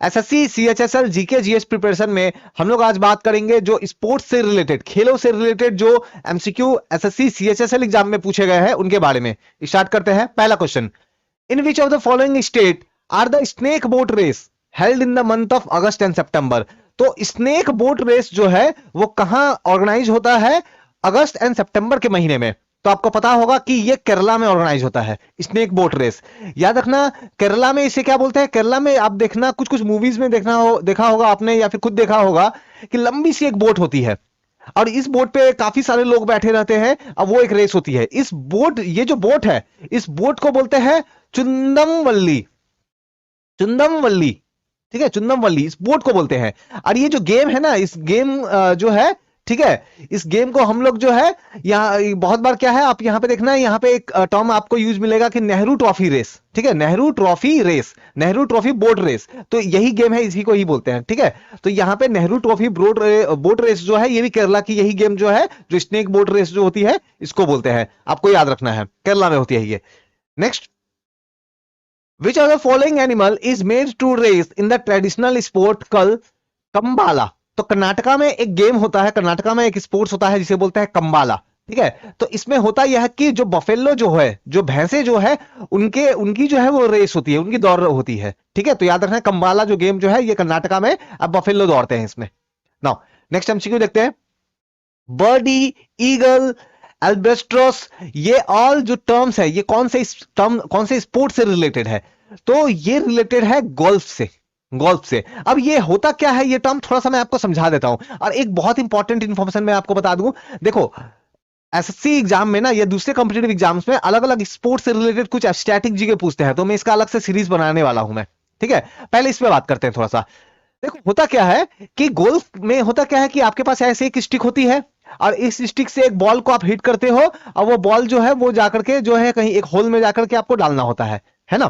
SSC CHSL GK GS preparation में हम लोग आज बात करेंगे जो स्पोर्ट्स से रिलेटेड, खेलों से रिलेटेड जो एमसीक्यू एसएससी सीएचएसएल एग्जाम में पूछे गए हैं उनके बारे में स्टार्ट करते हैं। पहला question, in which of the following state are the snake boat race held in the month of August and September. तो स्नेक बोट रेस जो है वो कहां ऑर्गेनाइज होता है? अगस्त एंड सितंबर के महीने में। तो आपको पता होगा कि ये केरला में ऑर्गेनाइज होता है स्नेक बोट रेस। याद रखना केरला में इसे क्या बोलते हैं? केरला में आप देखना कुछ मूवीज में देखा होगा आपने या फिर खुद देखा होगा कि लंबी सी एक बोट होती है और इस बोट पे काफी सारे लोग बैठे रहते हैं। अब वो एक रेस होती है। इस बोट, ये जो बोट है, इस बोट को बोलते हैं चुंदमवल्ली। चुंदमवल्ली, ठीक है, चुंदमवल्ली इस बोट को बोलते हैं। और ये जो गेम है ना, इस गेम जो है, ठीक है, इस गेम को हम लोग जो है यहाँ बहुत बार क्या है, आप यहाँ पे देखना है, यहाँ पे एक टर्म आपको यूज मिलेगा कि नेहरू ट्रॉफी रेस। ठीक है, Nehru trophy race, Nehru trophy boat race, तो यही गेम है, इसी को ही बोलते हैं। ठीक है, तो यहाँ पे नेहरू ट्रॉफी बोट रेस जो है ये भी केरला की यही गेम जो है, जो स्नेक बोट रेस जो होती है इसको बोलते हैं। आपको याद रखना है, केरला में होती है ये। Next, which of the following animal is made to race in the traditional sport called Kambala. तो कर्नाटका में एक गेम होता है, कर्नाटका में एक स्पोर्ट्स होता है जिसे बोलते हैं कंबाला। ठीक है, तो इसमें होता यह है कि जो बफेलो जो है, जो भैंसे जो है, उनकी जो है वो रेस होती है, उनकी दौड़ होती है। ठीक है, तो याद रखना कंबाला जो गेम जो है ये कर्नाटका में, अब बफेलो दौड़ते हैं इसमें। नाउ नेक्स्ट एमसीक्यू देखते हैं। बर्डी, ईगल, एल्बेस्ट्रोस, ये ऑल जो टर्म्स है ये कौन से स्पोर्ट से रिलेटेड है? तो ये रिलेटेड है गोल्फ से, गोल्फ से। अब ये होता क्या है, ये टर्म थोड़ा सा मैं आपको समझा देता हूं। और एक बहुत इंपॉर्टेंट इंफॉर्मेशन मैं आपको बता दूं, देखो एसएससी एग्जाम में ना या दूसरे कॉम्पिटेटिव एग्जाम्स में अलग अलग स्पोर्ट्स से रिलेटेड कुछ स्टैटिक जी के पूछते हैं, तो मैं इसका अलग से सीरीज बनाने वाला हूं मैं। ठीक है, पहले इस पे बात करते हैं थोड़ा सा। देखो होता क्या है कि गोल्फ में होता क्या है कि आपके पास ऐसे एक स्टिक होती है और इस स्टिक से एक बॉल को आप हिट करते हो और वो बॉल जो है वो जाकर के जो है कहीं एक होल में जाकर के आपको डालना होता है ना।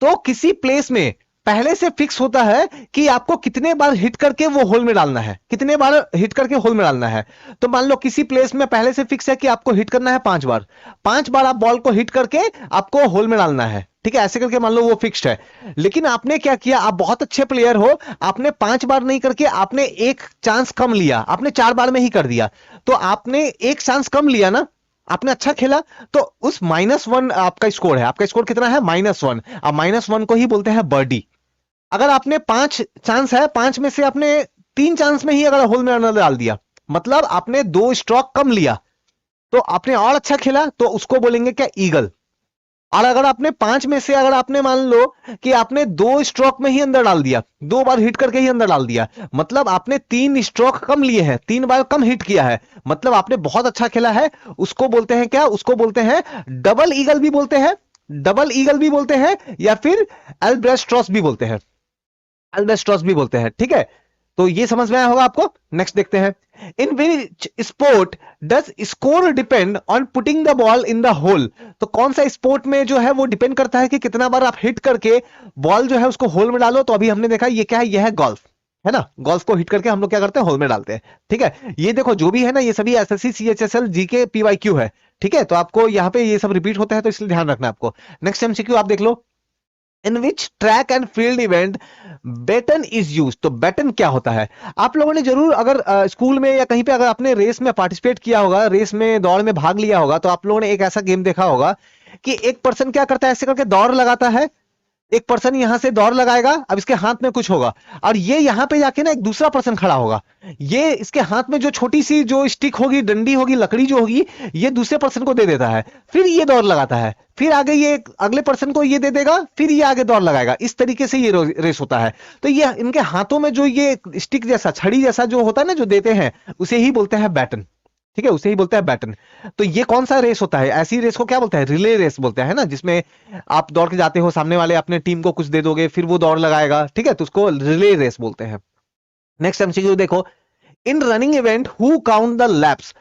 तो किसी प्लेस में पहले से फिक्स होता है कि आपको कितने बार हिट करके वो होल में डालना है, कितने बार हिट करके होल में डालना है। तो मान लो किसी प्लेस में पहले से फिक्स है कि आपको हिट करना है 5 बार, 5 बार आप बॉल को हिट करके आपको होल में डालना है। ठीक है, ऐसे करके मान लो वो फिक्स्ड है। लेकिन आपने क्या किया, आप बहुत अच्छे प्लेयर हो, आपने 5 बार नहीं करके आपने एक चांस कम लिया, आपने 4 बार में ही कर दिया। तो आपने एक चांस कम लिया ना, आपने अच्छा खेला, तो उस -1 आपका स्कोर है। आपका स्कोर कितना है? -1। अब -1 को ही बोलते हैं बर्डी। अगर आपने 5 चांस है, 5 में से आपने 3 चांस में ही अगर होल में रन डाल दिया, मतलब आपने 2 स्ट्रोक कम लिया, तो आपने और अच्छा खेला, तो उसको बोलेंगे क्या? ईगल। और अगर आपने 5 में से अगर आपने मान लो कि आपने 2 स्ट्रोक में ही अंदर डाल दिया, 2 बार हिट करके ही अंदर डाल दिया, मतलब आपने 3 स्ट्रोक कम लिए हैं, 3 बार कम हिट किया है, मतलब आपने बहुत अच्छा खेला है, उसको बोलते हैं क्या? उसको बोलते हैं डबल ईगल भी बोलते हैं, डबल ईगल भी बोलते हैं, या फिर एल्ब्रेस्ट्रॉस भी बोलते हैं, एल्ब्रेस्ट्रॉस भी बोलते हैं। ठीक है, तो ये समझ में आया होगा आपको। नेक्स्ट देखते हैं, in which sport does score depend on putting the ball in the hole. तो कौन सा स्पोर्ट में जो है वो डिपेंड करता है कि कितना बार आप हिट करके बॉल जो है उसको होल में डालो। तो अभी हमने देखा ये क्या है, ये है गोल्फ, है ना। गोल्फ को हिट करके हम लोग क्या करते हैं? होल में डालते हैं। ठीक है, ये देखो जो भी है ना, ये सभी एसएससी सीएचएसएल जीके पीवाईक्यू है। ठीक है, तो आपको यहाँ पे ये सब रिपीट होता है, तो इसलिए ध्यान रखना आपको। नेक्स्ट एमसीक्यू आप देख लो, in which track and field event baton is use. तो बैटन क्या होता है? आप लोगों ने जरूर अगर स्कूल में या कहीं पे अगर आपने रेस में पार्टिसिपेट किया होगा, रेस में दौड़ में भाग लिया होगा, तो आप लोगों ने एक ऐसा गेम देखा होगा कि एक पर्सन क्या करता है, ऐसे करके दौड़ लगाता है, एक पर्सन यहां से दौड़ लगाएगा, अब इसके हाथ में कुछ होगा और ये यहां पे जाके ना एक दूसरा पर्सन खड़ा होगा, ये इसके हाथ में जो छोटी सी जो स्टिक होगी, डंडी होगी, लकड़ी जो होगी, ये दूसरे पर्सन को दे देता है, फिर ये दौड़ लगाता है, फिर आगे ये अगले पर्सन को ये दे देगा, फिर ये आगे दौड़ लगाएगा। इस तरीके से ये रेस होता है। तो ये इनके हाथों में जो ये स्टिक जैसा, छड़ी जैसा जो होता है ना, जो देते हैं, उसे ही बोलते हैं बैटन। ठीक है, उसे ही बोलते हैं बैटन। तो ये कौन सा रेस होता है? ऐसी रेस को क्या बोलते हैं? रिले रेस बोलते हैं ना, जिसमें आप दौड़ के जाते हो, सामने वाले अपने टीम को कुछ दे दोगे, फिर वो दौड़ लगाएगा। ठीक है, तो उसको रिले रेस बोलते हैं। नेक्स्ट एमसीक्यू देखो, इन running event who count the lapse.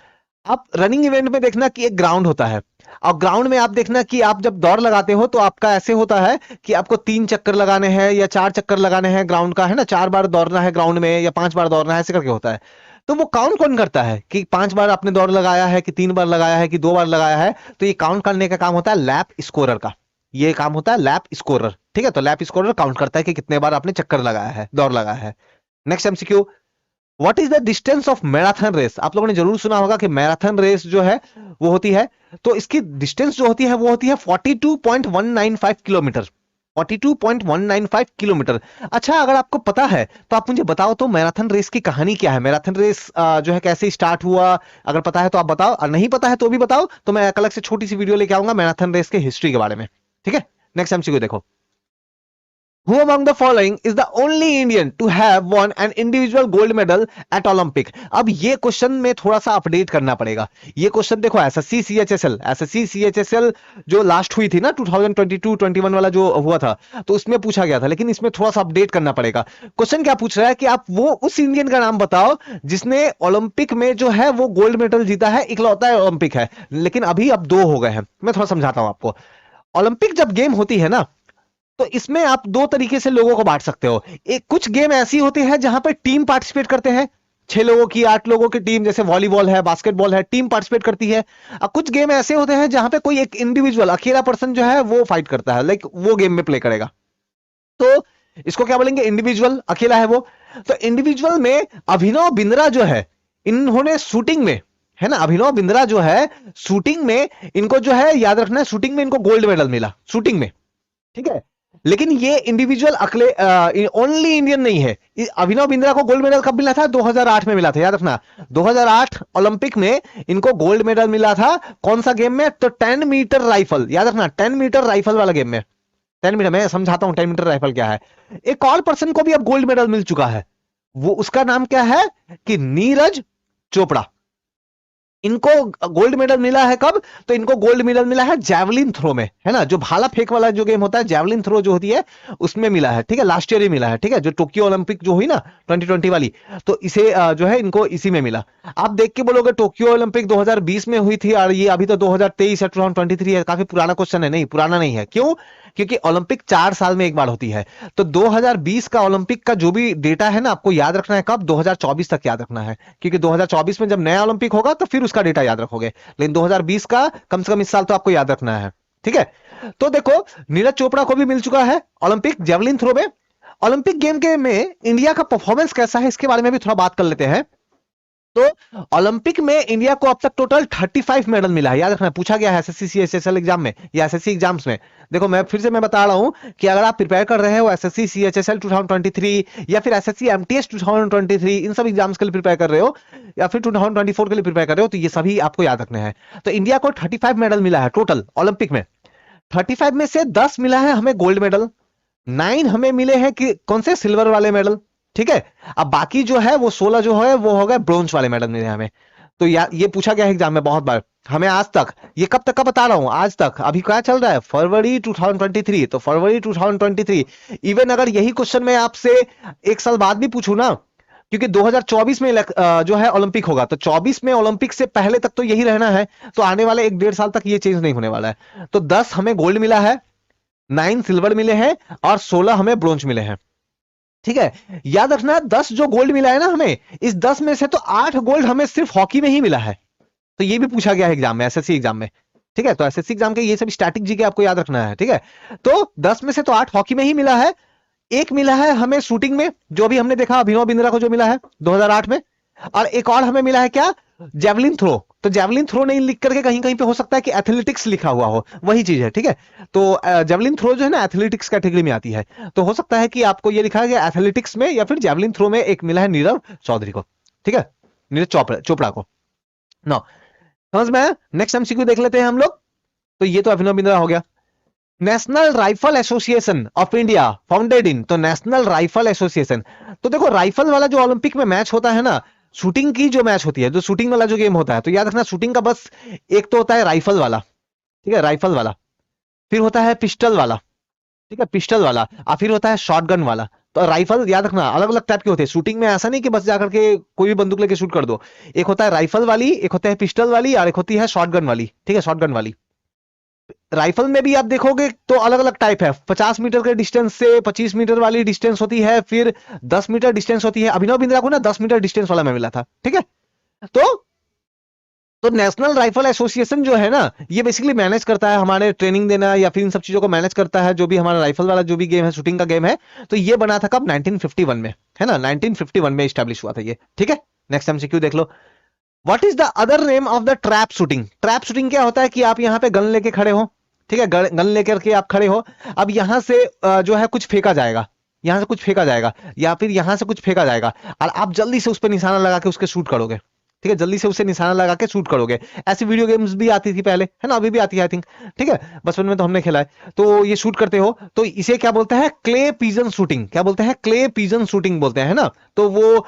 आप रनिंग इवेंट में देखना कि एक ग्राउंड होता है और ग्राउंड में आप देखना कि आप जब दौड़ लगाते हो तो आपका ऐसे होता है कि आपको 3 चक्कर लगाने हैं या 4 चक्कर लगाने हैं ग्राउंड का, है ना। 4 बार दौड़ना है ग्राउंड में या 5 बार दौड़ना है, ऐसे करके होता है। तो वो काउंट कौन करता है कि 5 बार आपने दौड़ लगाया है कि 3 बार लगाया है कि 2 बार लगाया है? तो ये काउंट करने का काम होता है लैप स्कोरर का। ये काम होता है लैप स्कोरर। ठीक है, तो लैप स्कोर काउंट करता है कि कितने बार आपने चक्कर लगाया है, दौड़ लगाया है। Next MCQ, what is the distance of marathon race? आप लोगों ने जरूर सुना होगा कि मैराथन रेस जो है वो होती है, तो इसकी डिस्टेंस जो होती है वो होती है 42.195 किलोमीटर। 42.195 किलोमीटर। अच्छा, अगर आपको पता है तो आप मुझे बताओ तो मैराथन रेस की कहानी क्या है, मैराथन रेस जो है कैसे स्टार्ट हुआ? अगर पता है तो आप बताओ, और नहीं पता है तो भी बताओ, तो मैं एक अलग से छोटी सी वीडियो लेके आऊंगा मैराथन रेस के हिस्ट्री के बारे में। ठीक है, नेक्स्ट एमसीक्यू देखो, Who among the following is the only Indian to have won an individual gold medal at Olympic? अब ये क्वेश्चन में थोड़ा सा अपडेट करना पड़ेगा। ये क्वेश्चन देखो, एसएससी सीएचएसएल जो लास्ट हुई थी ना 2022-21 वाला जो हुआ था, तो उसमें पूछा गया था, लेकिन इसमें थोड़ा सा अपडेट करना पड़ेगा। क्वेश्चन क्या पूछ रहा है कि आप वो उस इंडियन का नाम बताओ जिसने ओलंपिक में जो है वो गोल्ड मेडल जीता है, इकलौता ओलंपिक है, लेकिन अभी अब 2 हो गए हैं। मैं थोड़ा समझाता हूं आपको। ओलंपिक जब गेम होती है ना, तो इसमें आप 2 तरीके से लोगों को बांट सकते हो। एक कुछ गेम ऐसी होती है जहां पर टीम पार्टिसिपेट करते हैं, 6 लोगों की 8 लोगों की टीम, जैसे वॉलीबॉल है, बास्केटबॉल है, टीम पार्टिसिपेट करती है। अब कुछ गेम ऐसे होते हैं जहां पे कोई एक इंडिविजुअल अकेला पर्सन जो है वो फाइट करता है, लाइक वो गेम में प्ले करेगा, तो इसको क्या बोलेंगे? इंडिविजुअल, अकेला है वो। तो इंडिविजुअल में अभिनव बिंद्रा जो है, इन्होंने शूटिंग में, है ना, अभिनव बिंद्रा जो है शूटिंग में, इनको जो है याद रखना है, शूटिंग में इनको गोल्ड मेडल मिला, शूटिंग में। ठीक है, लेकिन ये इंडिविजुअल अकेले ओनली इंडियन नहीं है। अभिनव बिंद्रा को गोल्ड मेडल कब मिला था? 2008 में मिला था, याद रखना। 2008 ओलंपिक में इनको गोल्ड मेडल मिला था। कौन सा गेम में? तो 10 मीटर राइफल, याद रखना, 10 मीटर राइफल वाला गेम में। 10 मीटर, मैं समझाता हूं 10 मीटर राइफल क्या है। एक और पर्सन को भी अब गोल्ड मेडल मिल चुका है, वो उसका नाम क्या है? कि नीरज चोपड़ा। इनको गोल्ड मेडल मिला है कब? तो इनको गोल्ड मेडल मिला है जैवलिन थ्रो में, है ना, जो भाला फेंक वाला जो गेम होता है, जैवलिन थ्रो जो होती है, उसमें मिला है। ठीक है, लास्ट ईयर ही मिला है। ठीक है, जो टोक्यो ओलंपिक जो हुई ना 2020 वाली, तो इसे जो है इनको इसी में मिला। आप देख के बोलोगे टोक्यो ओलंपिक 2020 में हुई थी और ये अभी तो 2023 या 2023 है, काफी पुराना क्वेश्चन है। नहीं, पुराना नहीं है। क्यों? क्योंकि ओलंपिक 4 साल में एक बार होती है। तो 2020 का ओलंपिक का जो भी डेटा है ना, आपको याद रखना है कब? 2024 तक याद रखना है, क्योंकि 2024 में जब नया ओलंपिक होगा तो फिर उसका डेटा याद रखोगे, लेकिन 2020 का कम से कम इस साल तो आपको याद रखना है। ठीक है, तो देखो, नीरज चोपड़ा को भी मिल चुका है ओलंपिक जेवलिन थ्रो में। ओलंपिक गेम के में इंडिया का परफॉर्मेंस कैसा है, इसके बारे में भी थोड़ा बात कर लेते हैं। तो ओलंपिक में इंडिया को अब तक टोटल 35 मेडल मिला है, याद रखना, पूछा गया है एसएससी सीएचएसएल एग्जाम में या एसएससी एग्जाम्स में। देखो, मैं फिर से मैं बता रहा हूं कि अगर आप प्रिपेयर कर रहे हो एसएससी सीएचएसएल 2023 या फिर एसएससी एमटीएस 2023, इन सब एग्जाम्स के लिए प्रिपेयर कर रहे हो, या फिर 2024 के लिए प्रिपेयर कर रहे हो, तो ये सभी आपको याद रखने हैं। तो इंडिया को 35 मेडल मिला है टोटल ओलंपिक में। 35 में से 10 मिला है हमें गोल्ड मेडल, 9 हमें मिले हैं कि कौन से? सिल्वर वाले मेडल। ठीक है, अब बाकी जो है वो 16 जो है वो हो गए ब्रोंज वाले मेडल मिले हमें। तो ये पूछा गया है एग्जाम में बहुत बार हमें आज तक। ये कब तक का बता रहा हूं, आज तक। अभी क्या चल रहा है? फरवरी 2023, तो फरवरी 2023। इवन अगर यही क्वेश्चन मैं आपसे 1 साल बाद भी पूछूं ना, क्योंकि 2024 में जो है ओलंपिक होगा, तो 24 में ओलंपिक से पहले तक तो यही रहना है, तो आने वाले 1-1.5 साल तक ये चेंज नहीं होने वाला है। तो 10 हमें गोल्ड मिला है, 9 सिल्वर मिले हैं और 16 हमें ब्रोंज मिले हैं। ठीक है, याद रखना, 10 जो गोल्ड मिला है ना हमें, इस 10 में से तो 8 गोल्ड हमें सिर्फ हॉकी में ही मिला है। तो ये भी पूछा गया है एग्जाम में, एसएससी एग्जाम में। ठीक है, तो एसएससी एग्जाम के ये सब स्टैटिक जी के आपको याद रखना है। ठीक है, तो 10 में से तो 8 हॉकी में ही मिला है। एक मिला है हमें शूटिंग में, जो भी हमने देखा अभिनव बिंद्रा को जो मिला है 2008 में, और एक और हमें मिला है क्या? Javelin throw. तो जेवलिन थ्रो नहीं लिख करके कहीं कहीं पे हो सकता है कि एथलेटिक्स लिखा हुआ हो, वही चीज है। ठीक है, तो जेवलिन थ्रो जो है ना एथलेटिक्स कैटेगरी में आती है, तो हो सकता है कि आपको ये लिखा गया एथलेटिक्स में, या फिर जेवलिन थ्रो में एक मिला है नीरव चौधरी को। ठीक है, नीरज चोपड़ा को। नो, समझ में? नेक्स्ट एमसीक्यू देख लेते हैं हम लोग। तो ये तो अभिनव बिंद्रा हो गया। National rifle association of India founded in, तो नेशनल राइफल एसोसिएशन, तो देखो राइफल वाला जो ओलंपिक में मैच होता है ना, शूटिंग की जो मैच होती है, जो शूटिंग वाला जो गेम होता है, तो याद रखना शूटिंग का बस एक तो होता है राइफल वाला। ठीक है, राइफल वाला, फिर होता है पिस्टल वाला। ठीक है, पिस्टल वाला, और फिर होता है शॉटगन वाला। तो राइफल याद रखना अलग अलग टाइप के होते हैं शूटिंग में, ऐसा नहीं कि बस जाकर के कोई भी बंदूक लेके शूट कर दो। एक होता है राइफल वाली, एक होता है पिस्टल वाली, और एक होती है शॉटगन वाली। ठीक है, शॉटगन वाली। राइफल में भी आप देखोगे तो अलग अलग टाइप है, 50 मीटर के डिस्टेंस से 25 मीटर वाली डिस्टेंस होती है, फिर 10 मीटर डिस्टेंस होती है। अभिनव बिंद्रा को ना 10 मीटर डिस्टेंस वाला में मिला था। ठीक है, तो तो नेशनल राइफल एसोसिएशन जो है ना, ये बेसिकली मैनेज करता है हमारे ट्रेनिंग देना या फिर इन सब चीजों को मैनेज करता है, जो भी हमारा राइफल वाला जो भी गेम है, शूटिंग का गेम है। तो ये बना था कब? 1951 में, है ना, 1951 में स्टैब्लिश हुआ था ये, ठीक है। नेक्स्ट एमसीक्यू देख लो। What is the other name of the trap shooting? Trap shooting क्या होता है कि आप यहाँ पे गन लेके खड़े हो, ठीक है, गन लेकर के आप खड़े हो। अब यहां से जो है कुछ फेंका जाएगा, यहां से कुछ फेंका जाएगा या फिर यहां से कुछ फेंका जाएगा, और आप जल्दी से उस पर निशाना लगा के उसके शूट करोगे, ठीक है, जल्दी से उसे निशाना लगा के शूट करोगे। ऐसी वीडियो गेम्स भी आती थी पहले, है ना, अभी भी आती है आई थिंक, ठीक है, बचपन में तो हमने खेला है। तो ये शूट करते हो तो इसे क्या बोलते हैं? Clay pigeon shooting. क्या बोलते हैं? क्ले पिजन शूटिंग बोलते हैं, है ना। तो वो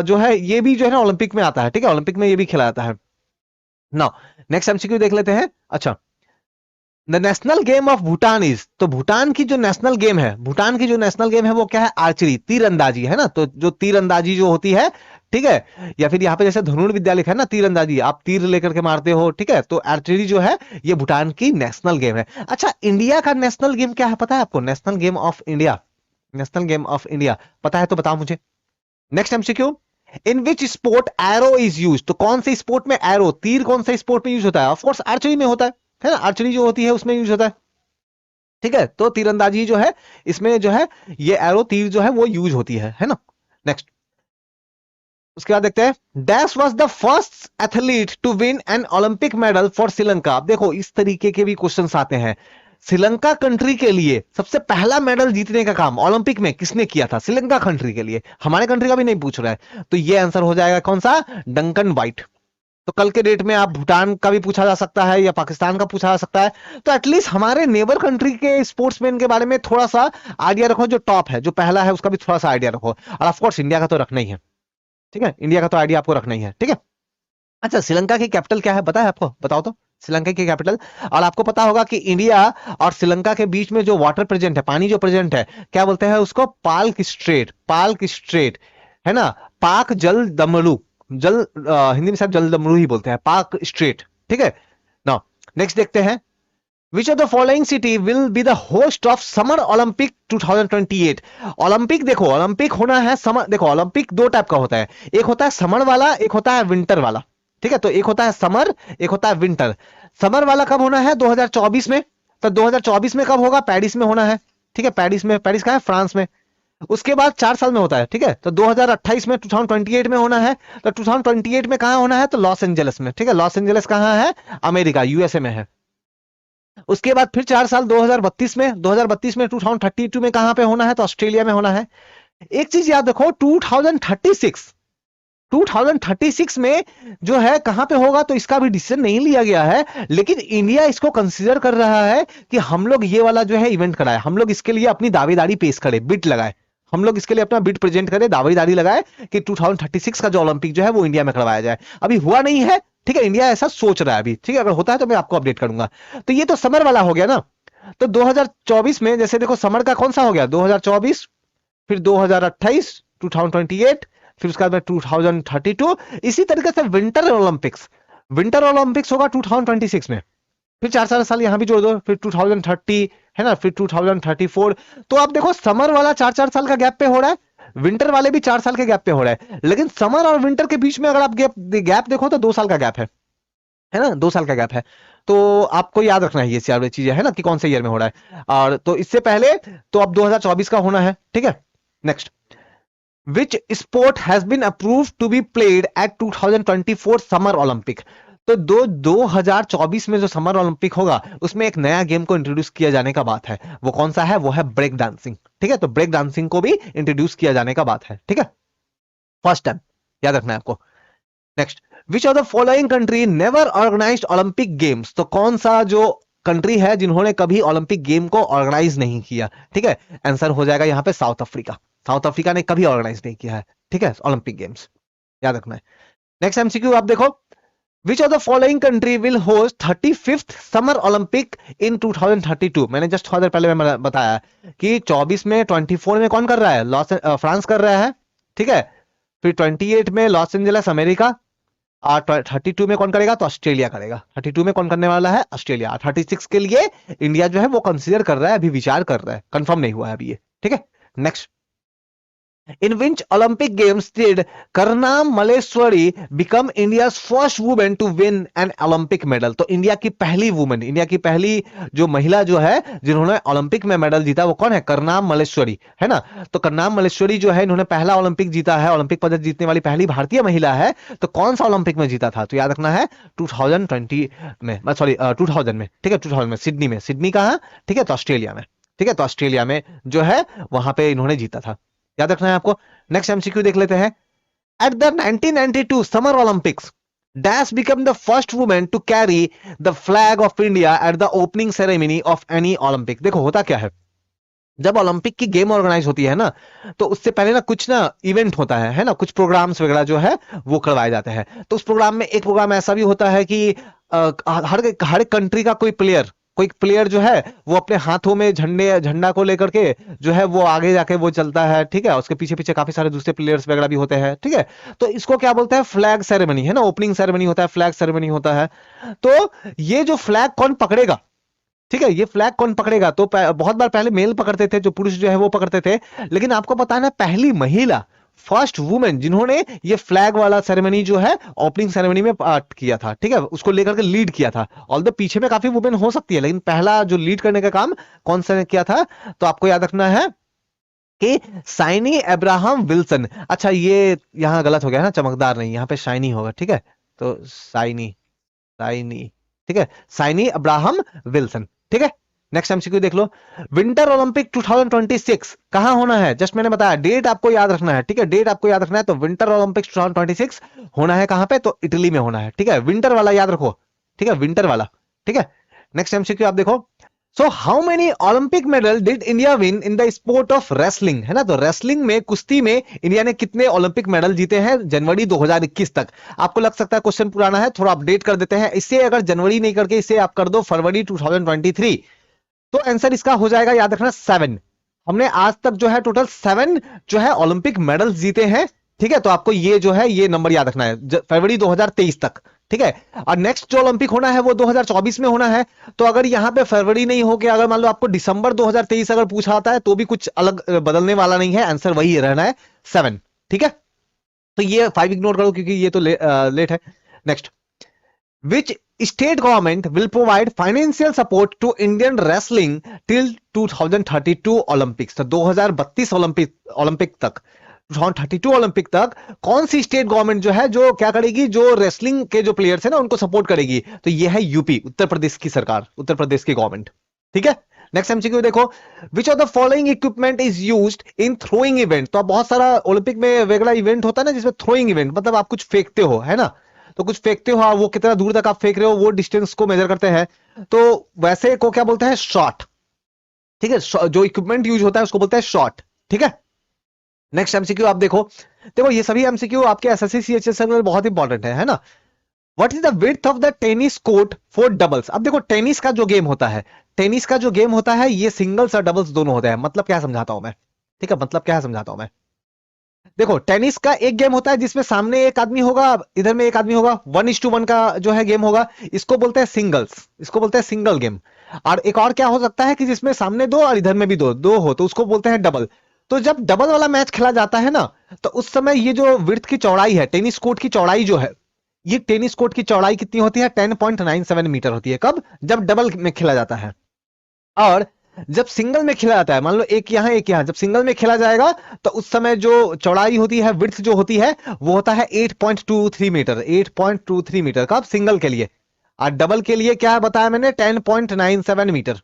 जो है ये भी जो है ना ओलंपिक में आता है, ठीक है, ओलंपिक में ये भी खेला जाता है। नाउ नेक्स्ट एमसीक्यू देख लेते हैं। अच्छा, the national game of Bhutan is, तो भूटान की जो नेशनल गेम है, भूटान की जो नेशनल गेम है वो क्या है? आर्चरी, तीरंदाजी, है ना। तो जो तीरंदाजी जो होती है, ठीक है, या फिर यहाँ पे जैसे धनुर्विद्या लिखा है ना, तीरंदाजी, आप तीर लेकर के मारते हो, ठीक है, तो आर्चरी जो है ये भूटान की नेशनल गेम है। अच्छा, इंडिया का नेशनल गेम क्या है पता है आपको? National game of India, national game of India पता है तो बताओ मुझे। Next MCQ, in which sport arrow is use? तो कौन से स्पोर्ट में एरो, तीर कौन से स्पोर्ट में यूज होता है? ऑफ कोर्स आर्चरी में होता है ना, आर्चरी जो होती है उसमें यूज होता है, ठीक है। तो तीरंदाजी जो है इसमें जो है ये एरो तीर जो है वो यूज होती है ना। नेक्स्ट, उसके बाद देखते हैं, dash was the first athlete to win an Olympic medal for Sri Lanka. अब देखो इस तरीके के भी क्वेश्चंस आते हैं। श्रीलंका कंट्री के लिए सबसे पहला मेडल जीतने का काम ओलंपिक में किसने किया था? श्रीलंका कंट्री के लिए, हमारे कंट्री का भी नहीं पूछ रहा है। तो ये आंसर हो जाएगा कौन सा? Duncan white. तो कल के डेट में आप भूटान का भी पूछा जा सकता है या पाकिस्तान का पूछा जा सकता है। तो एटलीस्ट हमारे नेबर कंट्री के स्पोर्ट्समैन के बारे में थोड़ा सा आइडिया रखो, जो टॉप है, जो पहला है, उसका भी थोड़ा सा आइडिया रखो। और ऑफकोर्स इंडिया का तो रखना ही है, ठीक है, इंडिया का तो आइडिया आपको रखना ही है, ठीक है। अच्छा, श्रीलंका की कैपिटल क्या है पता है आपको? बताओ तो श्रीलंका की कैपिटल। और आपको पता होगा कि इंडिया और श्रीलंका के बीच में जो वाटर प्रेजेंट है, पानी जो प्रेजेंट है, क्या बोलते हैं उसको? पाल्क स्ट्रेट, पाल्क स्ट्रेट, है ना। पाक जल दमरू, जल हिंदी में शायद जल दमरू ही बोलते हैं, पाक स्ट्रेट, ठीक है ना। नेक्स्ट देखते हैं, विच of the following city will be the host of summer Olympic 2028? Olympic, देखो ओलंपिक होना है समर, देखो ओलंपिक दो टाइप का होता है, एक होता है समर वाला, एक होता है विंटर वाला, ठीक है। तो एक होता है समर, एक होता है विंटर। समर वाला कब होना है? 2024 में। तो 2024 में कब होगा? पेरिस में होना है, ठीक है, पेरिस में। पेरिस कहाँ है? फ्रांस में। उसके बाद 4 साल में होता है, ठीक है। तो 2028 में, 2028 में होना है। तो 2028 में कहां होना है? तो लॉस एंजलिस में, ठीक है। लॉस एंजलिस कहां है? अमेरिका, यूएसए में है। उसके बाद फिर 4 साल 2032 में, 2032 में 2032 में कहां पे होना है? तो ऑस्ट्रेलिया में होना है। एक चीज याद रखो, 2036, 2036 में जो है कहां पे होगा? तो इसका भी डिसीजन नहीं लिया गया है, लेकिन इंडिया इसको कंसीडर कर रहा है कि हम लोग ये वाला जो है इवेंट कराए, हम लोग इसके लिए अपनी दावेदारी पेश करें, बिड लगाए, हम लोग इसके लिए अपना बिड प्रेजेंट करें, दावेदारी लगाए कि 2036 का जो ओलंपिक जो है वो इंडिया में करवाया जाए। अभी हुआ नहीं है, ठीक है, इंडिया ऐसा सोच रहा है अभी, ठीक है, अगर होता है तो मैं आपको अपडेट करूंगा। तो ये तो समर वाला हो गया ना। तो 2024 में जैसे देखो समर का कौन सा हो गया? 2024, फिर 2028, 2028, फिर उसके बाद 2032। इसी तरीके से विंटर ओलंपिक्स, विंटर ओलंपिक्स होगा 2026 में। फिर 4 4 साल यहां भी जोड़ दो, फिर 2030, है ना, फिर 2034। तो आप देखो समर वाला 4 4 साल का गैप पे हो रहा है, विंटर वाले भी 4 साल के गैप पे हो रहा है। लेकिन समर और विंटर के बीच में अगर आप गैप देखो तो 2 साल का गैप है ना, 2 साल का गैप है। तो आपको याद रखना है ये सारी चीजें, है ना, कि कौन से ईयर में हो रहा है। और तो इससे पहले तो अब 2024 का होना है, ठीक है। Next, which sport has been approved to be played at 2024 summer Olympic? तो 2024 में जो समर ओलंपिक होगा उसमें एक नया गेम को इंट्रोड्यूस किया जाने का बात है। वो कौन सा है? वो है ब्रेक डांसिंग, ठीक है। तो ब्रेक डांसिंग को भी इंट्रोड्यूस किया जाने का बात है, ठीक है, फर्स्ट टाइम, याद रखना है आपको। Next, which of the following country never organised Olympic games? तो कौन सा जो कंट्री है जिन्होंने कभी ओलंपिक गेम को ऑर्गेनाइज नहीं किया? ठीक है, आंसर हो जाएगा यहाँ पे साउथ अफ्रीका। साउथ अफ्रीका ने कभी ऑर्गेनाइज नहीं किया है, ठीक है, ओलंपिक गेम्स, याद रखना है। नेक्स्ट एमसीक्यू आप देखो, which of the following country will host 35th summer Olympic in 2032? मैंने जस्ट थोड़ा देर पहले मैं बताया कि 24 में, 24 में कौन कर रहा है? फ्रांस कर रहा है, ठीक है। फिर 28 में लॉस एंजलिस अमेरिका, और 32 में कौन करेगा? तो ऑस्ट्रेलिया करेगा। 32 में कौन करने वाला है? ऑस्ट्रेलिया। 36 के लिए इंडिया जो है वो कंसीडर कर रहा है, अभी विचार कर रहा है, कंफर्म नहीं हुआ है अभी ये, ठीक है। Next, In which Olympic Games did Karnam Malleswari become India's first woman to win an Olympic medal? तो इंडिया की पहली वुमेन, इंडिया की पहली जो महिला जो है जिन्होंने ओलंपिक में मेडल जीता वो कौन है? करनाम मल्लेश्वरी, है ना। तो करनाम मल्लेश्वरी जो है इन्होंने पहला ओलंपिक जीता है, ओलंपिक पदक जीतने वाली पहली भारतीय महिला है। तो कौन सा ओलंपिक में जीता था? तो याद रखना है 2020 में, सॉरी 2000 में, ठीक है 2000 में सिडनी में। सिडनी कहाँ? ठीक है तो ऑस्ट्रेलिया में, ठीक है तो ऑस्ट्रेलिया में जो है वहां पे इन्होंने जीता था, याद रखना है आपको। नेक्स्ट एमसीक्यू देख लेते हैं। At the 1992 summer Olympics dash become the first women to carry the flag of India at the opening ceremony of any Olympic. देखो होता क्या है, जब ओलंपिक की गेम ऑर्गेनाइज होती है ना, तो उससे पहले ना कुछ ना इवेंट होता है ना, कुछ प्रोग्राम्स वगैरह जो है वो करवाए जाते हैं। तो उस प्रोग्राम में एक प्रोग्राम ऐसा भी होता है कि हर कंट्री का कोई प्लेयर जो है वो अपने हाथों में झंडा को लेकर के जो है वो आगे जाके वो चलता है, ठीक है। उसके पीछे पीछे काफी सारे दूसरे प्लेयर्स वगैरह भी होते हैं, ठीक है। तो इसको क्या बोलते हैं? फ्लैग सेरेमनी, है ना। ओपनिंग सेरेमनी होता है, फ्लैग सेरेमनी होता है। तो ये जो फ्लैग कौन पकड़ेगा, ठीक है, ये फ्लैग कौन पकड़ेगा? तो बहुत बार पहले मेल पकड़ते थे, जो पुरुष जो है वो पकड़ते थे। लेकिन आपको पता है ना, पहली महिला, फर्स्ट वुमेन जिन्होंने ये फ्लैग वाला सेरेमनी जो है ओपनिंग सेरेमनी में पार्ट किया था, ठीक है, उसको लेकर के लीड किया था। ऑल्दो पीछे में काफी वुमेन हो सकती है, लेकिन पहला जो लीड करने का काम कौन सा ने किया था? तो आपको याद रखना है कि साइनी अब्राहम विल्सन। अच्छा ये यहां गलत हो गया है ना, चमकदार नहीं, यहाँ पे शाइनी होगा, ठीक है। तो साइनी साइनी ठीक है, साइनी अब्राहम विल्सन, ठीक है। नेक्स्ट एमसीक्यू देख लो। विंटर ओलंपिक 2026 कहां होना है? जस्ट मैंने बताया, डेट आपको याद रखना है, ठीक है, डेट आपको याद रखना है। तो विंटर ओलंपिक्स 2026 होना है कहां पे? तो इटली में होना है, ठीक है। विंटर वाला याद रखो, ठीक है, विंटर वाला, ठीक है। नेक्स्ट एमसीक्यू आप देखो। So how many Olympic medal did India win in the sport of wrestling, है ना। तो रेसलिंग में, कुश्ती में इंडिया ने कितने ओलंपिक मेडल जीते हैं जनवरी 2021 तक? आपको लग सकता है क्वेश्चन पुराना है, थोड़ा अपडेट कर देते हैं इसे। अगर जनवरी नहीं करके इसे आप कर दो फरवरी 2023, तो आंसर इसका हो जाएगा, याद रखना, 7। हमने आज तक जो है टोटल 7 जो है ओलंपिक मेडल जीते हैं, ठीक है। तो आपको ये जो है ये नंबर याद रखना है, फरवरी 2023 तक, ठीक है। और नेक्स्ट जो ओलंपिक होना है वो 2024 में होना है। तो अगर यहां पे फरवरी नहीं हो के अगर मान लो आपको दिसंबर 2023 अगर पूछा आता है, तो भी कुछ अलग बदलने वाला नहीं है, आंसर वही रहना है, 7, ठीक है। तो ये 5 इग्नोर करो क्योंकि ये तो लेट है। Next, which state government will provide financial support to Indian wrestling till 2032 Olympics? तो 2032 ओलंपिक तक, 2032 ओलंपिक तक कौन सी स्टेट गवर्नमेंट जो है जो क्या करेगी? जो रेसलिंग के जो प्लेयर्स है ना उनको सपोर्ट करेगी। तो ये है यूपी, उत्तर प्रदेश की सरकार, उत्तर प्रदेश की गवर्नमेंट, ठीक है। नेक्स्ट एमसीक्यू देखो। Which of the following equipment is used in throwing event? तो बहुत सारा ओलंपिक में वेगला इवेंट होता है ना, जिसमें थ्रोइंग इवेंट मतलब आप कुछ फेंकते हो, है ना। तो कुछ फेंकते हो, वो कितना दूर तक आप फेंक रहे हो वो डिस्टेंस को मेजर करते हैं। तो वैसे को क्या बोलते हैं? शॉट, ठीक है। जो इक्विपमेंट यूज होता है उसको बोलते हैं शॉट, ठीक है। नेक्स्ट एमसीक्यू आप देखो। देखो ये सभी एमसीक्यू आपके एसएससी सीएचएसएल में बहुत इंपॉर्टेंट है ना। What is the width of the tennis court for doubles? अब देखो टेनिस का जो गेम होता है, टेनिस का जो गेम होता है ये सिंगल्स और डबल्स दोनों होते हैं। मतलब क्या समझाता हूं मैं, ठीक है, मतलब क्या समझाता हूं मैं। देखो टेनिस का एक गेम होता है जिसमें सामने एक आदमी होगा, इधर में एक आदमी होगा, 1:1 का जो है गेम होगा, इसको बोलते हैं सिंगल्स, इसको बोलते हैं सिंगल गेम। और एक और क्या हो सकता है कि जिसमें सामने दो और इधर में भी दो दो हो, तो उसको बोलते हैं डबल। तो जब डबल वाला मैच खेला जाता है ना, तो उस समय ये जो विड्थ की चौड़ाई है, टेनिस कोर्ट की चौड़ाई जो है, ये टेनिस कोर्ट की चौड़ाई कितनी होती है? 10.97 मीटर होती है। कब? जब डबल में खेला जाता है। और जब सिंगल में खेला जाता है, मान लो एक यहां एक यहां, जब सिंगल में खेला जाएगा तो उस समय जो चौड़ाई होती है, विड्थ जो होती है, वो होता है 8.23 मीटर, 8.23 मीटर। कब? सिंगल के लिए। और डबल के लिए क्या बताया मैंने? 10.97 मीटर।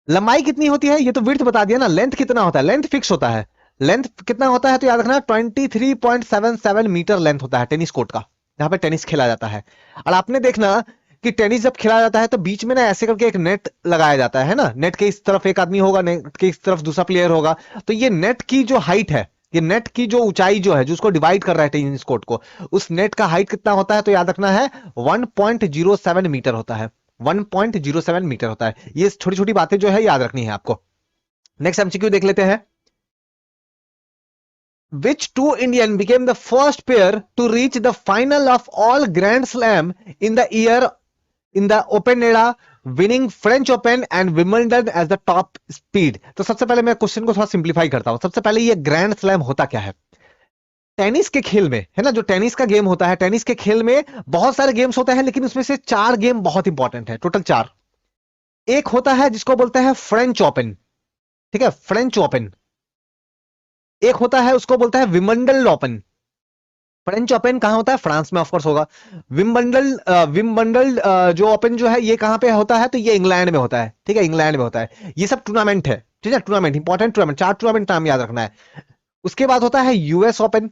लंबाई कितनी होती है? ये तो विड्थ बता दिया ना। लेंथ कितना होता है? लेंथ फिक्स होता है। लेंथ कितना होता है? तो याद रखना 23.77 मीटर लेंथ होता है टेनिस कोर्ट का, जहां पे टेनिस खेला जाता है। और आपने देखना कि टेनिस जब खेला जाता है तो बीच में ना ऐसे करके एक नेट लगाया जाता है ना। नेट के इस तरफ एक आदमी होगा, नेट के इस तरफ दूसरा प्लेयर होगा। तो ये नेट की जो हाइट है, ये नेट की जो ऊंचाई जो है, जो उसको डिवाइड कर रहा है टेनिस कोर्ट को, उस नेट का हाइट कितना होता है? तो याद रखना है 1.07 मीटर होता है, 1.07 मीटर होता है। ये छोटी छोटी बातें जो है याद रखनी है आपको। नेक्स्ट एमसीक्यू देख लेते हैं। Which two Indian became the first pair to reach the final of all Grand Slam in the year in the open era winning French Open and Wimbledon as the top speed. तो सबसे पहले मैं question को थोड़ा simplify करता हूं। सबसे पहले ये ग्रैंड स्लैम होता क्या है? टेनिस के खेल में, है ना, जो टेनिस का गेम होता है, टेनिस के खेल में बहुत सारे गेम्स होते हैं, लेकिन उसमें से 4 गेम बहुत इंपॉर्टेंट है, टोटल 4। एक होता है जिसको बोलते हैं फ्रेंच ओपन, ठीक है, फ्रेंच ओपन। एक होता है उसको बोलता है विंबलडन ओपन। फ्रेंच ओपन कहां होता है? फ्रांस में ऑफकोर्स होगा। विंबलडन जो ओपन जो है ये कहां पे होता है? तो ये इंग्लैंड में होता है, ठीक है, इंग्लैंड में होता है। ये सब टूर्नामेंट है, ठीक है, टूर्नामेंट, इंपॉर्टेंट टूर्नामेंट, 4 टूर्नामेंट नाम याद रखना है। उसके बाद होता है यूएस ओपन,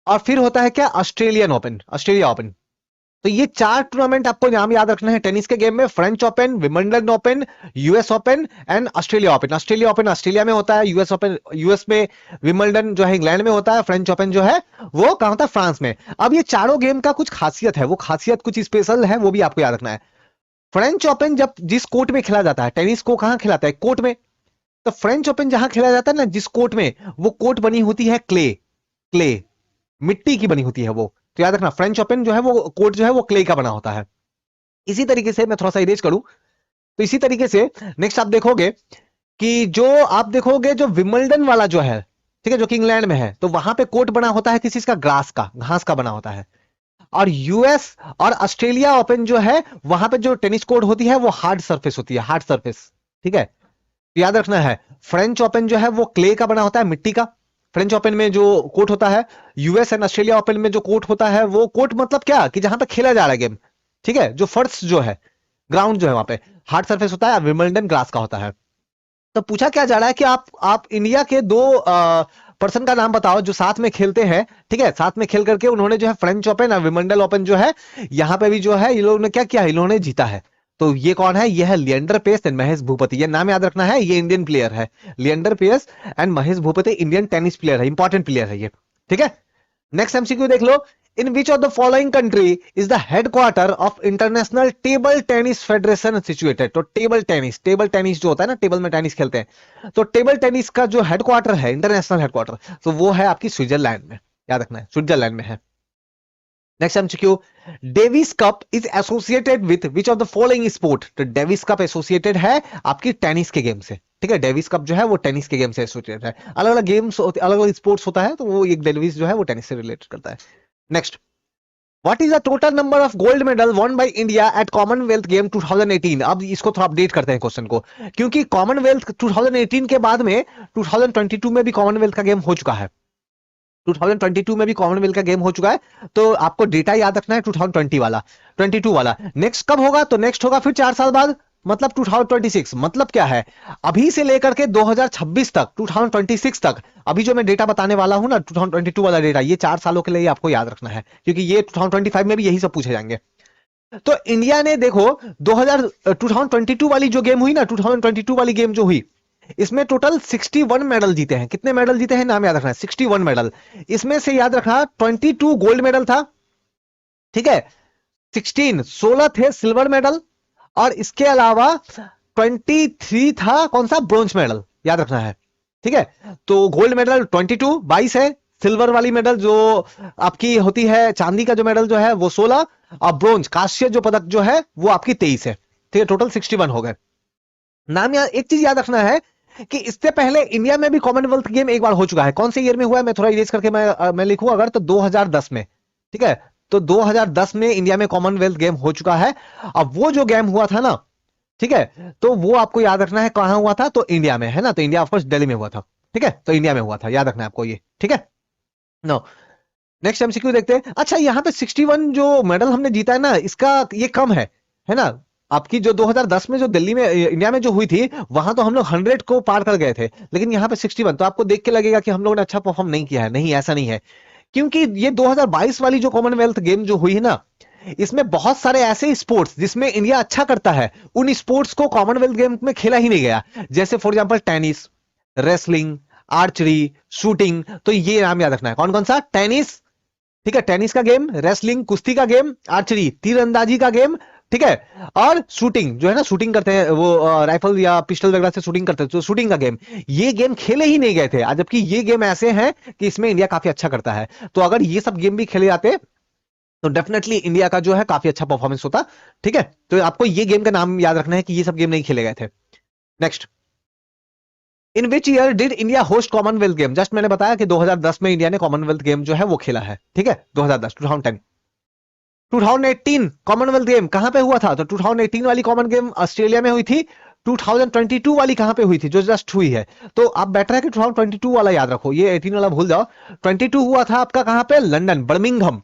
और फिर होता है क्या? Australian open, Australia open. तो ये 4 टूर्नामेंट आपको नाम याद रखना है टेनिस के गेम में। French open, Wimbledon open, US open and Australia open. Australia open Australia में होता है, यूएस ओपन यूएस में, विंबलडन जो है इंग्लैंड में होता है, फ्रेंच ओपन जो है वो कहां होता है? फ्रांस में। अब ये चारों गेम का कुछ खासियत है, वो खासियत कुछ स्पेशल है, वो भी आपको याद रखना है। फ्रेंच ओपन जब जिस कोर्ट में खेला जाता है, टेनिस को कहां खिलाता है? कोर्ट में। तो फ्रेंच ओपन जहां खेला जाता है ना, जिस कोर्ट में, वो कोर्ट बनी होती है क्ले, क्ले, मिट्टी की बनी होती है वो। तो याद रखना, फ्रेंच ओपन जो है वो कोर्ट जो है वो क्ले का बना होता है। इसी तरीके से मैं थोड़ा सा इरेज करूं, तो इसी तरीके से नेक्स्ट आप देखोगे कि जो आप देखोगे जो विंबलडन वाला जो है, ठीक है, जो कि इंग्लैंड में है, तो वहां पे कोर्ट बना होता है किस चीज का? ग्रास का, घास का बना होता है। और यूएस और ऑस्ट्रेलिया ओपन जो है, वहां पे जो टेनिस कोर्ट होती है वो हार्ड सरफेस होती है, हार्ड सरफेस, ठीक है। याद रखना है, फ्रेंच ओपन जो है वो क्ले का बना होता है, मिट्टी का। फ्रेंच ओपन में जो कोर्ट होता है, यूएस एंड ऑस्ट्रेलिया ओपन में जो कोर्ट होता है, वो कोर्ट मतलब क्या कि जहां पे खेला जा रहा है गेम, ठीक है, जो फर्श जो है, ग्राउंड जो है वहां पे हार्ड सरफेस होता है, विंबलडन ग्रास का होता है। तो पूछा क्या जा रहा है कि आप इंडिया के 2 पर्सन का नाम बताओ जो साथ में खेलते हैं, ठीक है, साथ में खेल करके उन्होंने जो है फ्रेंच ओपन और विंबलडन ओपन जो है यहाँ पे भी जो है ये लोगों ने क्या किया, इन्होंने जीता है। तो ये कौन है? ये है लिएंडर पेस एंड महेश भूपति। ये नाम याद रखना है, ये इंडियन प्लेयर है। Leander Paes and Mahesh Bhupathi Indian tennis player है, इंपॉर्टेंट प्लेयर है ये, ठीक है। नेक्स्ट एमसीक्यू देख लो। In which of the following country is the headquarter of International Table Tennis Federation situated? तो टेबल टेनिस जो होता है ना, टेबल में टेनिस खेलते हैं, तो टेबल टेनिस का जो हेडक्वार्टर है, इंटरनेशनल हेडक्वार्टर, तो वो है आपकी स्विट्जरलैंड में। याद रखना है, स्विट्जरलैंड में है। Next MCQ, Davis cup is associated with which of the following sport? तो डेविस कप एसोसिएटेड है आपकी टेनिस के गेम से, ठीक है, डेविस कप जो है वो टेनिस के गेम से एसोसिएटेड है। अलग अलग गेम्स, अलग अलग स्पोर्ट्स होता है, तो वो एक डेविस जो है वो टेनिस से रिलेटेड करता है। Next, what is the total number of gold medal won by India at Commonwealth game 2018? अब इसको थोड़ा अपडेट करते हैं क्वेश्चन को, क्योंकि कॉमनवेल्थ 2018 के बाद में 2022 में भी कॉमनवेल्थ का गेम हो चुका है। 2022 में भी कॉमनवेल्थ का गेम हो चुका है, तो आपको डेटा याद रखना है 2020 वाला, 22 वाला। नेक्स्ट कब होगा? तो नेक्स्ट होगा फिर 4 साल बाद, मतलब 2026। मतलब क्या है, अभी से लेकर के 2026 तक, 2026 तक, अभी जो मैं डेटा बताने वाला हूं ना, 2022 वाला डेटा, ये 4 सालों के लिए आपको याद रखना है, क्योंकि ये 2025 में भी यही सब पूछे जाएंगे। तो इंडिया ने देखो 2022 वाली जो गेम हुई ना, 2022 वाली गेम जो हुई, इसमें टोटल 61 मेडल जीते हैं। कितने मेडल जीते हैं? नाम याद रखना है, 61 मेडल। इसमें से याद रखना 22 गोल्ड मेडल था, ठीक है, 16 थे सिल्वर मेडल, और इसके अलावा 23 था कौन सा? Bronze medal. याद रखना है, ठीक है। तो गोल्ड मेडल 22 है, सिल्वर वाली मेडल जो आपकी होती है, चांदी का जो मेडल जो है वो 16, और ब्रोंज कांस्य जो पदक जो है वो आपकी 23 है, ठीक है, टोटल 61 हो गए। नाम याद, एक चीज याद रखना है कि इससे पहले इंडिया में भी कॉमनवेल्थ गेम एक बार हो चुका है। कौन से ईयर में हुआ है? मैं थोड़ा इरेज करके मैं लिखूं अगर, तो 2010 में, ठीक है। तो 2010 में इंडिया में कॉमनवेल्थ गेम हो चुका है। अब वो जो गेम हुआ था ना, ठीक है, तो वो आपको याद रखना है कहां हुआ था? तो इंडिया में, है ना। तो इंडिया ऑफकोर्स दिल्ली में हुआ था, ठीक है, तो इंडिया में हुआ था, याद रखना है आपको ये, ठीक है। नो, नेक्स्ट एमसीक्यू देखते हैं। अच्छा, यहाँ पे 61 जो मेडल हमने जीता है ना, इसका ये कम है ना। आपकी जो 2010 में जो दिल्ली में, इंडिया में जो हुई थी, वहां तो हम लोग 100 को पार कर गए थे, लेकिन यहाँ पे 61, तो आपको देख के लगेगा कि हम लोगों ने अच्छा परफॉर्म नहीं किया है। नहीं, ऐसा नहीं है, क्योंकि ये 2022 वाली जो कॉमनवेल्थ गेम जो हुई है ना, इसमें बहुत सारे ऐसे स्पोर्ट्स जिसमें इंडिया अच्छा करता है, उन स्पोर्ट्स को कॉमनवेल्थ गेम में खेला ही नहीं गया। जैसे for example tennis, wrestling, archery, shooting. तो ये नाम याद रखना है, कौन कौन सा? टेनिस, ठीक है, टेनिस का गेम, रेसलिंग कुश्ती का गेम, आर्चरी तीरंदाजी का गेम, ठीक है, और शूटिंग जो है ना, शूटिंग करते हैं वो राइफल या पिस्टल वगैरह से शूटिंग करते हैं, तो शूटिंग का गेम, ये गेम खेले ही नहीं गए थे। जबकि ये गेम ऐसे हैं कि इसमें इंडिया काफी अच्छा करता है। तो अगर ये सब गेम भी खेले जाते तो डेफिनेटली इंडिया का जो है काफी अच्छा परफॉर्मेंस होता। ठीक है, तो आपको ये गेम का नाम याद रखना है कि ये सब गेम नहीं खेले गए थे। Next, in which year did India host Commonwealth game? Just मैंने बताया कि 2010 में इंडिया ने कॉमनवेल्थ गेम जो है वो खेला है। ठीक है, 2010, 2010, 2018 कॉमनवेल्थ गेम कहां पे हुआ था? तो 2018 वाली कॉमन गेम ऑस्ट्रेलिया में हुई थी। 2022 वाली कहां पे हुई थी? जो जस्ट हुई है। तो आप बेटर है कि 2022 वाला याद रखो, ये 18 वाला भूल जाओ। 22 हुआ था आपका कहां पे? लंदन, बर्मिंघम,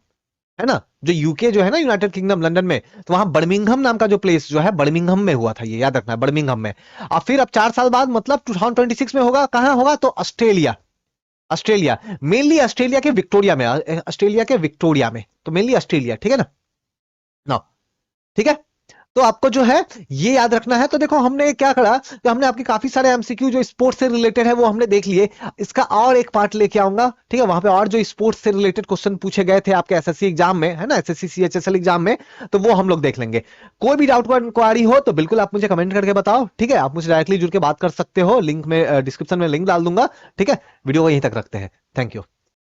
है ना, जो यूके जो है ना, यूनाइटेड किंगडम, लंदन में, तो वहां बर्मिंघम नाम का जो प्लेस जो है, बर्मिंघम में हुआ था, ये याद रखना है, बर्मिंघम में। अब फिर अब 4 साल बाद मतलब 2026 में होगा, कहां होगा? तो ऑस्ट्रेलिया, ऑस्ट्रेलिया, मेनली ऑस्ट्रेलिया के विक्टोरिया में, ऑस्ट्रेलिया के विक्टोरिया में, तो मेनली ऑस्ट्रेलिया। ठीक है ना? ठीक है, तो आपको जो है ये याद रखना है। तो देखो हमने क्या करा कि हमने आपके काफी सारे एमसीक्यू जो स्पोर्ट्स से रिलेटेड है वो हमने देख लिए। इसका और एक पार्ट लेके आऊंगा, ठीक है, वहां पे और जो स्पोर्ट्स से रिलेटेड क्वेश्चन पूछे गए थे आपके एसएससी एग्जाम में, है ना, एसएससी सीएचएसएल एग्जाम में, तो वो हम लोग देख लेंगे। कोई भी डाउट इंक्वायरी हो तो बिल्कुल आप मुझे कमेंट करके बताओ। ठीक है, आप मुझे डायरेक्टली जुड़ के बात कर सकते हो, लिंक में डिस्क्रिप्शन में लिंक डाल दूंगा। ठीक है, वीडियो को यहीं तक रखते हैं। Thank you.